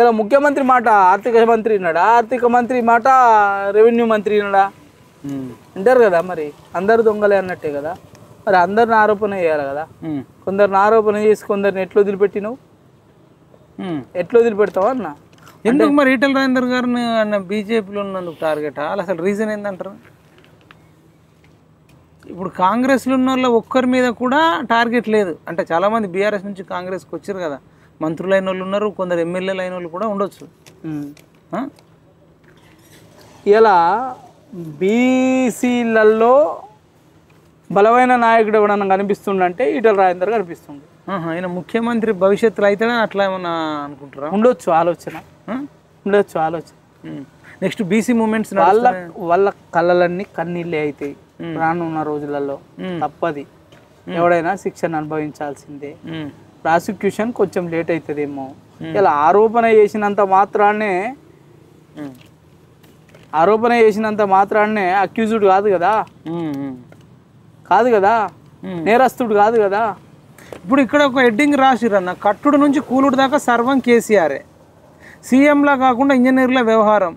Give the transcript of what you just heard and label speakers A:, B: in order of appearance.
A: ఇలా ముఖ్యమంత్రి మాట ఆర్థిక మంత్రి విన్నాడా, ఆర్థిక మంత్రి మాట రెవెన్యూ మంత్రి విన్నాడా అంటారు కదా. మరి అందరు దొంగలే అన్నట్టే కదా. మరి అందరిని ఆరోపణ చేయాలి కదా. కొందరిని ఆరోపణ చేసి కొందరిని ఎట్లా వదిలిపెట్టినావు, ఎట్లా వదిలిపెడతావా అన్న?
B: ఎందుకు మరి ఈటెల రాజేందర్ గారిని అన్న బీజేపీలో ఉన్నందుకు టార్గెట్ అసలు రీజన్ ఏంటంటారు? ఇప్పుడు కాంగ్రెస్లో ఉన్న వాళ్ళ ఒక్కరి మీద కూడా టార్గెట్ లేదు అంటే. చాలామంది బీఆర్ఎస్ నుంచి కాంగ్రెస్కి వచ్చారు కదా, మంత్రులు అయిన వాళ్ళు ఉన్నారు, కొందరు ఎమ్మెల్యేలు అయిన వాళ్ళు కూడా ఉండొచ్చు.
A: ఇలా బీసీలలో బలమైన నాయకుడు ఎవడన్నా కనిపిస్తుండంటే ఈటెల రాజేందర్ కనిపిస్తుంది.
B: ఆయన ముఖ్యమంత్రి భవిష్యత్తులో అయితేనే అట్లా ఏమన్నా అనుకుంటారా?
A: ఉండొచ్చు ఆలోచన, ఉండొచ్చు ఆలోచన.
B: నెక్స్ట్ బీసీ మూమెంట్స్
A: వాళ్ళ కళ్ళలన్నీ కన్నీళ్ళే అవుతాయి రానున్న రోజులలో. తప్పది, ఎవడైనా శిక్షను అనుభవించాల్సిందే. ప్రాసిక్యూషన్ కొంచెం లేట్ అవుతుందేమో. ఇలా ఆరోపణ చేసినంత మాత్రాన్నే అక్యూజ్డ్ కాదు కదా, నేరస్తుడు కాదు కదా.
B: ఇప్పుడు ఇక్కడ ఒక హెడ్డింగ్ రాసిరన్న, కట్టుడు నుంచి కూలుడు దాకా సర్వం కేసీఆరే, సీఎంలా కాకుండా ఇంజనీర్ల వ్యవహారం,